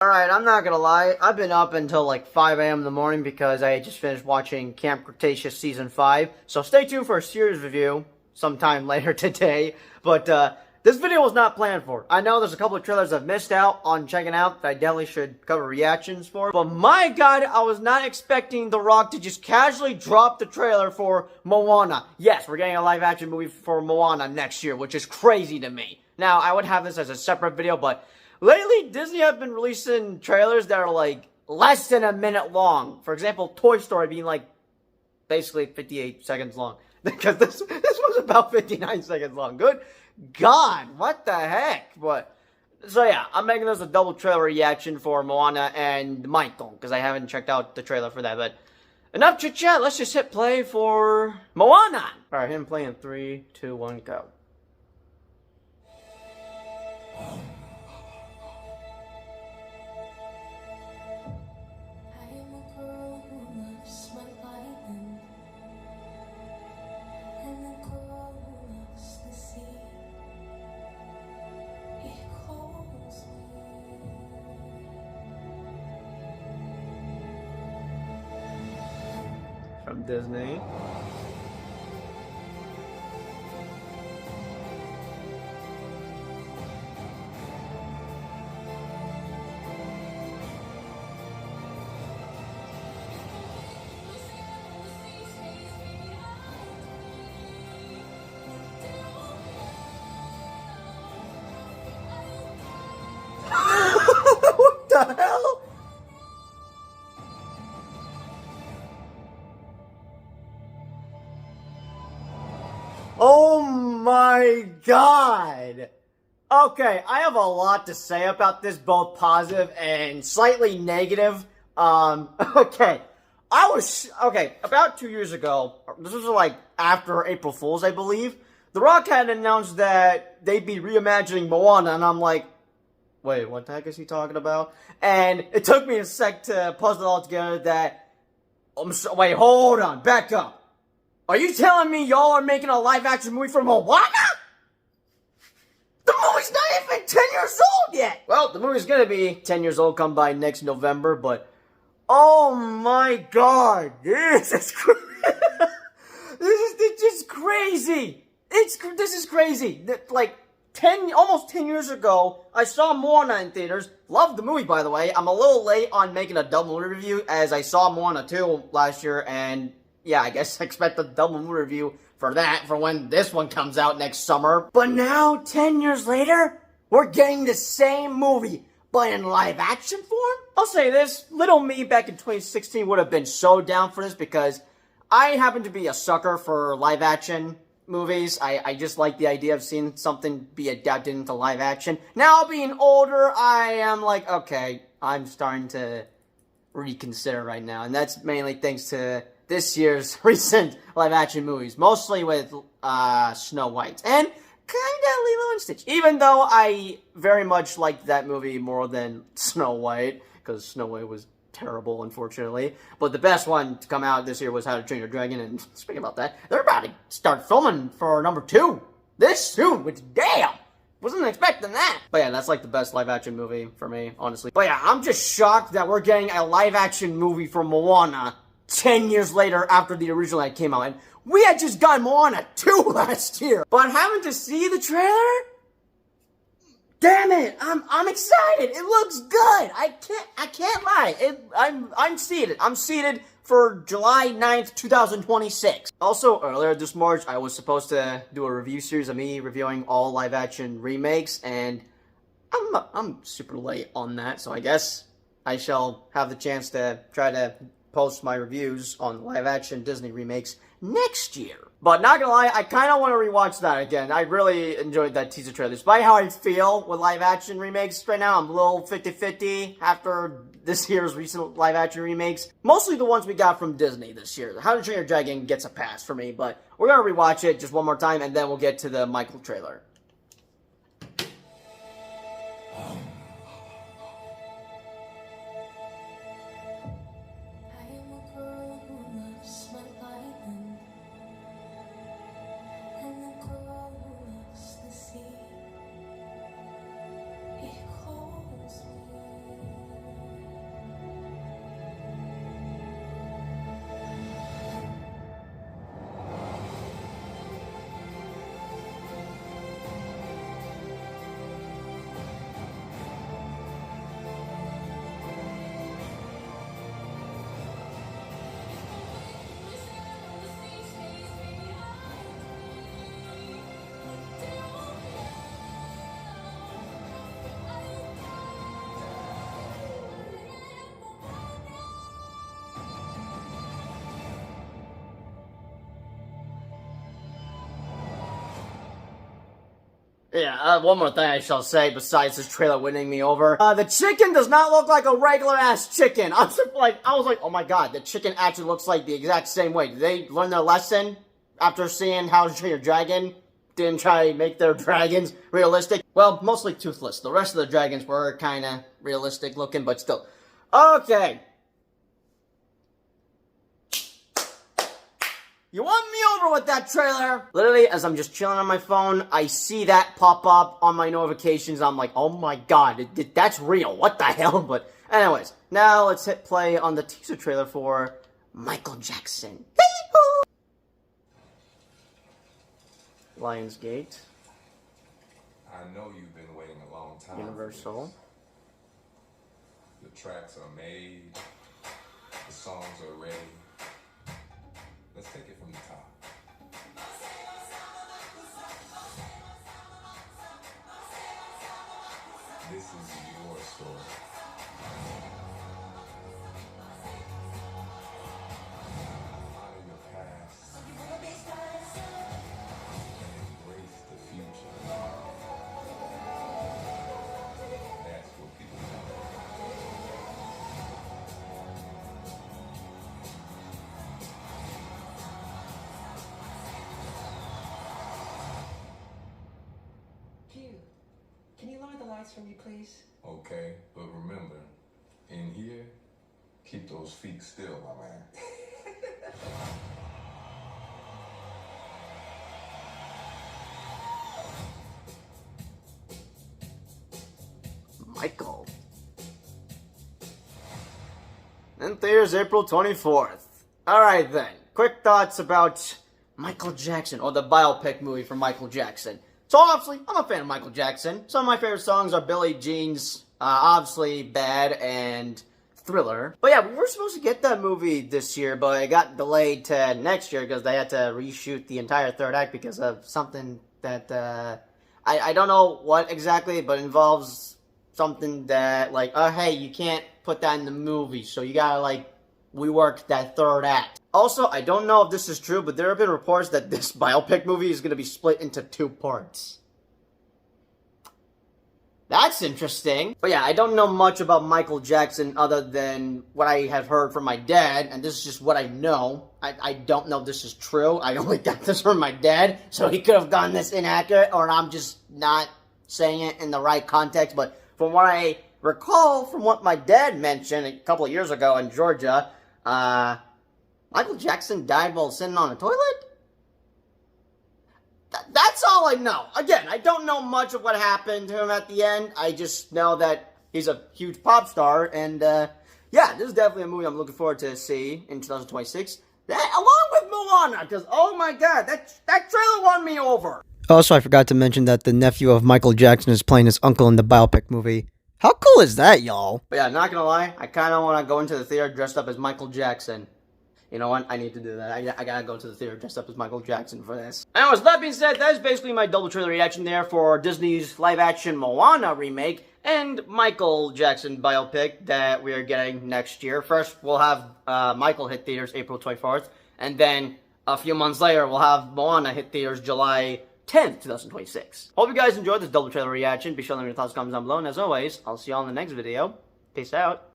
Alright, I'm not gonna lie, I've been up until like 5 a.m. in the morning because I just finished watching Camp Cretaceous Season 5, so stay tuned for a series review sometime later today, but this video was not planned for. I know there's a couple of trailers I've missed out on checking out that I definitely should cover reactions for, but my god, I was not expecting The Rock to just casually drop the trailer for Moana. Yes, we're getting a live-action movie for Moana next year, which is crazy to me. Now, I would have this as a separate video, but lately, Disney have been releasing trailers that are like less than a minute long. For example, Toy Story being like basically 58 seconds long. Because this was about 59 seconds long. Good God, what the heck? But so yeah, I'm making this a double trailer reaction for Moana and Michael, because I haven't checked out the trailer for that. But enough chit chat, let's just hit play for Moana. Alright, him playing 3, 2, 1, go. From Disney. What the hell? Oh my god! Okay, I have a lot to say about this, both positive and slightly negative. Okay. About 2 years ago, this was like after April Fool's, I believe, The Rock had announced that they'd be reimagining Moana, and I'm like, wait, what the heck is he talking about? And it took me a sec to puzzle it all together that, wait, hold on, back up. Are you telling me y'all are making a live-action movie for Moana? The movie's not even 10 years old yet! Well, the movie's gonna be 10 years old come by next November, but oh my god, this is this is crazy! This is crazy! Like, almost 10 years ago, I saw Moana in theaters. Loved the movie, by the way. I'm a little late on making a double review, as I saw Moana 2 last year, and yeah, I guess I expect a double review for that, for when this one comes out next summer. But now, 10 years later, we're getting the same movie, but in live action form? I'll say this, little me back in 2016 would have been so down for this, because I happen to be a sucker for live action movies. I just like the idea of seeing something be adapted into live action. Now, being older, I am like, okay, I'm starting to reconsider right now, and that's mainly thanks to this year's recent live-action movies, mostly with Snow White, and kinda Lilo and Stitch. Even though I very much liked that movie more than Snow White, because Snow White was terrible, unfortunately. But the best one to come out this year was How to Train Your Dragon, and speaking about that, they're about to start filming for number 2 this soon, which, damn! Wasn't expecting that. But yeah, that's like the best live-action movie for me, honestly. But yeah, I'm just shocked that we're getting a live-action movie for Moana 10 years later after the original that came out. And we had just gotten Moana 2 last year. But having to see the trailer? Damn it, I'm excited. It looks good. I can't lie. I'm seated. I'm seated for July 9th, 2026. Also, earlier this March, I was supposed to do a review series of me reviewing all live-action remakes, and I'm super late on that, so I guess I shall have the chance to try to post my reviews on live-action Disney remakes next year. But not gonna lie, I kind of want to rewatch that again. I really enjoyed that teaser trailer. Despite how I feel with live-action remakes right now, I'm a little 50-50 after this year's recent live-action remakes. Mostly the ones we got from Disney this year. How to Train Your Dragon gets a pass for me, but we're gonna rewatch it just one more time, and then we'll get to the Michael trailer. Yeah, one more thing I shall say besides this trailer winning me over. The chicken does not look like a regular-ass chicken. I was like, oh my god, the chicken actually looks like the exact same way. Did they learn their lesson after seeing How to Train Your Dragon? Didn't try to make their dragons realistic? Well, mostly toothless. The rest of the dragons were kind of realistic looking, but still. Okay. You won me over with that trailer! Literally, as I'm just chilling on my phone, I see that pop up on my notifications. I'm like, oh my god, that's real. What the hell? But anyways, now let's hit play on the teaser trailer for Michael Jackson. Lionsgate. I know you've been waiting a long time. Universal. The tracks are made. The songs are ready. Let's take it from the top. This is your story. Honor your past and embrace the future. That's what people want. Can you lower the lights for me, please? Okay, but remember, in here, keep those feet still, my man. Michael. In theaters April 24th. Alright then, quick thoughts about Michael Jackson, or the biopic movie for Michael Jackson. So obviously, I'm a fan of Michael Jackson. Some of my favorite songs are Billie Jean's, obviously Bad, and Thriller. But yeah, we were supposed to get that movie this year, but it got delayed to next year because they had to reshoot the entire third act because of something that, I don't know what exactly, but involves something that, like, oh hey, you can't put that in the movie, so you gotta, like, rework that third act. Also, I don't know if this is true, but there have been reports that this biopic movie is going to be split into 2 parts. That's interesting. But yeah, I don't know much about Michael Jackson other than what I have heard from my dad, and this is just what I know. I don't know if this is true. I only got this from my dad, so he could have gotten this inaccurate, or I'm just not saying it in the right context. But from what I recall, from what my dad mentioned a couple of years ago in Georgia, Michael Jackson died while sitting on a toilet? That's all I know. Again, I don't know much of what happened to him at the end. I just know that he's a huge pop star, and yeah, this is definitely a movie I'm looking forward to see in 2026. That, along with Moana, because oh my god, that trailer won me over. Also, I forgot to mention that the nephew of Michael Jackson is playing his uncle in the biopic movie. How cool is that, y'all? But yeah, not gonna lie, I kind of want to go into the theater dressed up as Michael Jackson. You know what? I need to do that. I gotta go to the theater dressed up as Michael Jackson for this. Anyways, that being said, that is basically my double trailer reaction there for Disney's live-action Moana remake and Michael Jackson biopic that we are getting next year. First, we'll have Michael hit theaters April 24th, and then a few months later, we'll have Moana hit theaters July 10th, 2026. Hope you guys enjoyed this double trailer reaction. Be sure to leave your thoughts, comments down below, and as always, I'll see you all in the next video. Peace out.